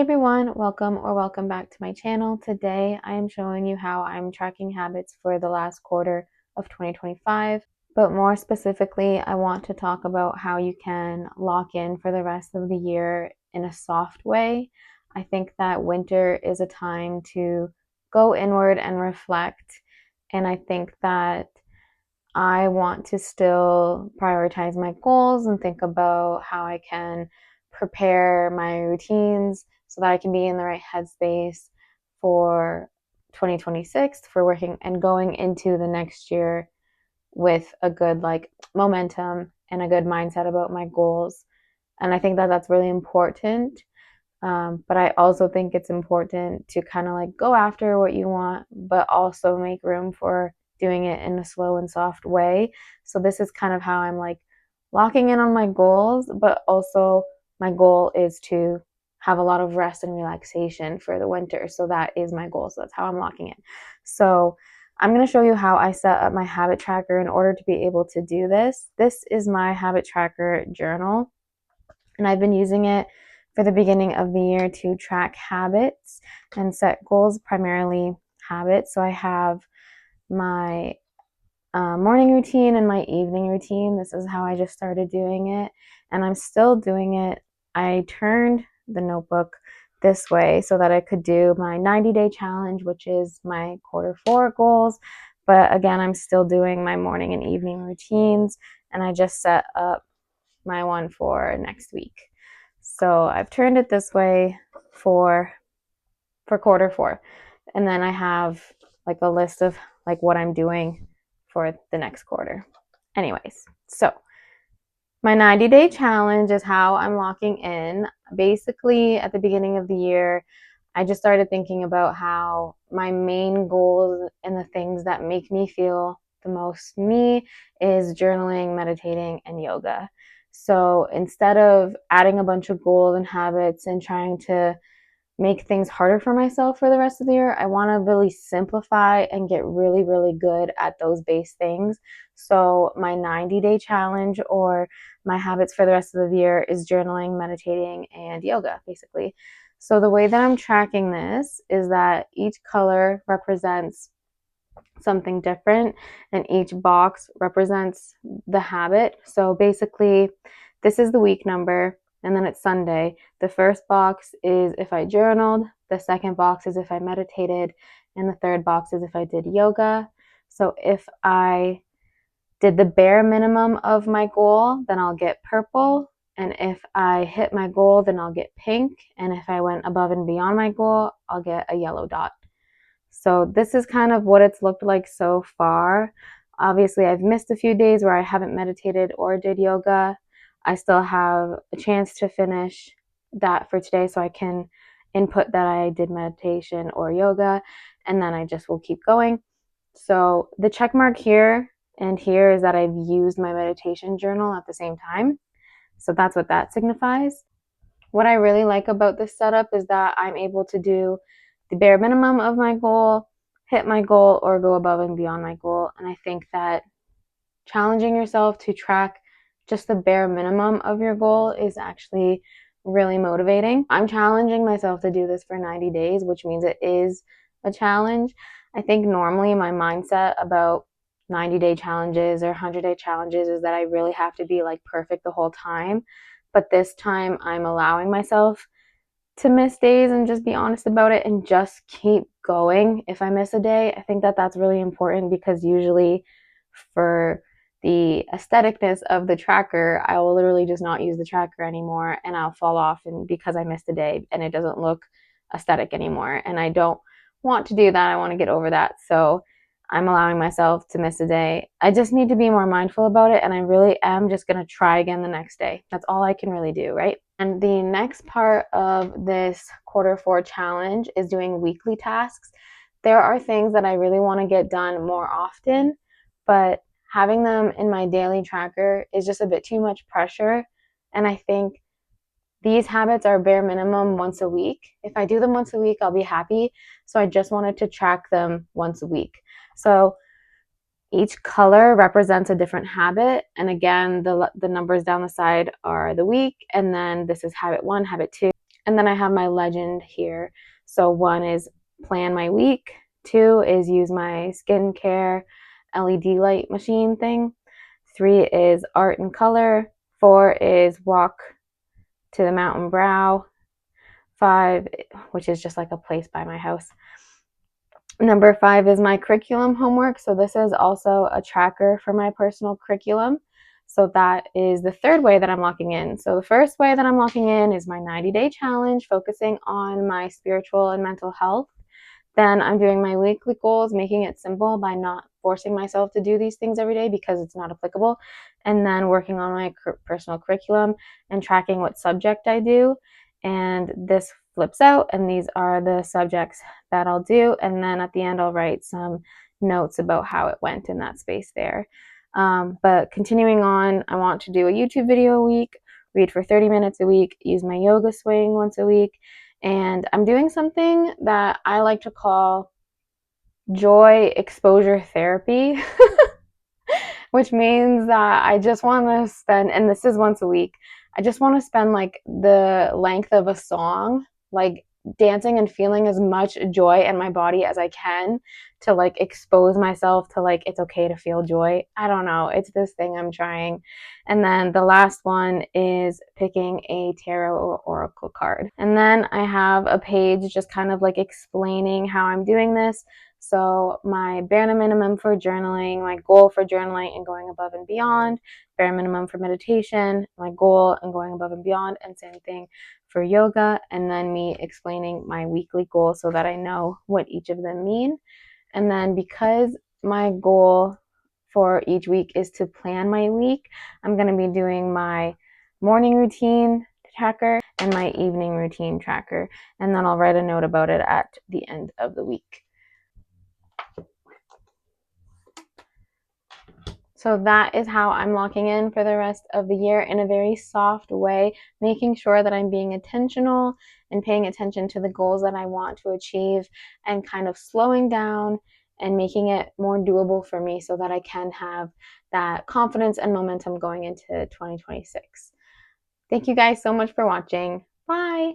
Hey everyone, welcome back to my channel. Today I am showing you how I'm tracking habits for the last quarter of 2025, but more specifically, I want to talk about how you can lock in for the rest of the year in a soft way. I think that winter is a time to go inward and reflect, and I think that I want to still prioritize my goals and think about how I can prepare my routines so that I can be in the right headspace for 2026 for working and going into the next year with a good momentum and a good mindset about my goals. And I think that that's really important. But I also think it's important to kind of go after what you want, but also make room for doing it in a slow and soft way. So this is kind of how I'm locking in on my goals, but also my goal is to have a lot of rest and relaxation for the winter. So that is my goal. So that's how I'm locking in. So I'm going to show you how I set up my habit tracker in order to be able to do this. This is my habit tracker journal, and I've been using it for the beginning of the year to track habits and set goals, primarily habits. So I have my morning routine and my evening routine. This is how I just started doing it, and I'm still doing it. I turned the notebook this way so that I could do my 90-day challenge, which is my quarter 4 goals. But again, I'm still doing my morning and evening routines, and I just set up my one for next week. So I've turned it this way for quarter 4. And then I have a list of what I'm doing for the next quarter. Anyways, so my 90-day challenge is how I'm locking in. Basically, at the beginning of the year, I just started thinking about how my main goals and the things that make me feel the most me is journaling, meditating, and yoga. So instead of adding a bunch of goals and habits and trying to make things harder for myself for the rest of the year, I want to really simplify and get really, really good at those base things. So my 90-day challenge or my habits for the rest of the year is journaling, meditating, and yoga, basically. So the way that I'm tracking this is that each color represents something different and each box represents the habit. So basically, this is the week number, and then it's Sunday. The first box is if I journaled, the second box is if I meditated, and the third box is if I did yoga. So if I did the bare minimum of my goal, then I'll get purple. And if I hit my goal, then I'll get pink. And if I went above and beyond my goal, I'll get a yellow dot. So this is kind of what it's looked like so far. Obviously, I've missed a few days where I haven't meditated or did yoga. I still have a chance to finish that for today, so I can input that I did meditation or yoga, and then I just will keep going. So the check mark here and here is that I've used my meditation journal at the same time. So that's what that signifies. What I really like about this setup is that I'm able to do the bare minimum of my goal, hit my goal, or go above and beyond my goal. And I think that challenging yourself to track just the bare minimum of your goal is actually really motivating. I'm challenging myself to do this for 90 days, which means it is a challenge. I think normally my mindset about 90-day challenges or 100-day challenges is that I really have to be perfect the whole time. But this time I'm allowing myself to miss days and just be honest about it and just keep going if I miss a day. I think that that's really important because usually for the aestheticness of the tracker, I will literally just not use the tracker anymore and I'll fall off and because I missed a day and it doesn't look aesthetic anymore. And I don't want to do that. I want to get over that. So I'm allowing myself to miss a day. I just need to be more mindful about it, and I really am just going to try again the next day. That's all I can really do, right? And the next part of this quarter 4 challenge is doing weekly tasks. There are things that I really want to get done more often, but having them in my daily tracker is just a bit too much pressure. And I think these habits are bare minimum once a week. If I do them once a week, I'll be happy. So I just wanted to track them once a week. So each color represents a different habit. And again, the numbers down the side are the week. And then this is habit 1, habit 2, And then I have my legend here. So 1 is plan my week. 2 is use my skincare LED light machine thing. 3 is art and color. 4 is walk to the mountain brow. 5, which is just like a place by my house. Number 5 is my curriculum homework. So this is also a tracker for my personal curriculum. So that is the third way that I'm locking in. So the first way that I'm locking in is my 90-day challenge, focusing on my spiritual and mental health. Then I'm doing my weekly goals, making it simple by not forcing myself to do these things every day because it's not applicable. And then working on my personal curriculum and tracking what subject I do. And this flips out, and these are the subjects that I'll do. And then at the end, I'll write some notes about how it went in that space there. But continuing on, I want to do a YouTube video a week, read for 30 minutes a week, use my yoga swing once a week, and I'm doing something that I like to call joy exposure therapy, which means that I just want to spend, and this is once a week, I just want to spend like the length of a song, like dancing and feeling as much joy in my body as I can to like expose myself to like it's okay to feel joy. I don't know. It's this thing I'm trying. And then the last one is picking a tarot or oracle card. And then I have a page just kind of like explaining how I'm doing this. So my bare minimum for journaling, my goal for journaling and going above and beyond, bare minimum for meditation, my goal and going above and beyond, and same thing for yoga, and then me explaining my weekly goal so that I know what each of them mean. And then because my goal for each week is to plan my week, I'm going to be doing my morning routine tracker and my evening routine tracker, and then I'll write a note about it at the end of the week. So that is how I'm locking in for the rest of the year in a very soft way, making sure that I'm being intentional and paying attention to the goals that I want to achieve and kind of slowing down and making it more doable for me so that I can have that confidence and momentum going into 2026. Thank you guys so much for watching. Bye.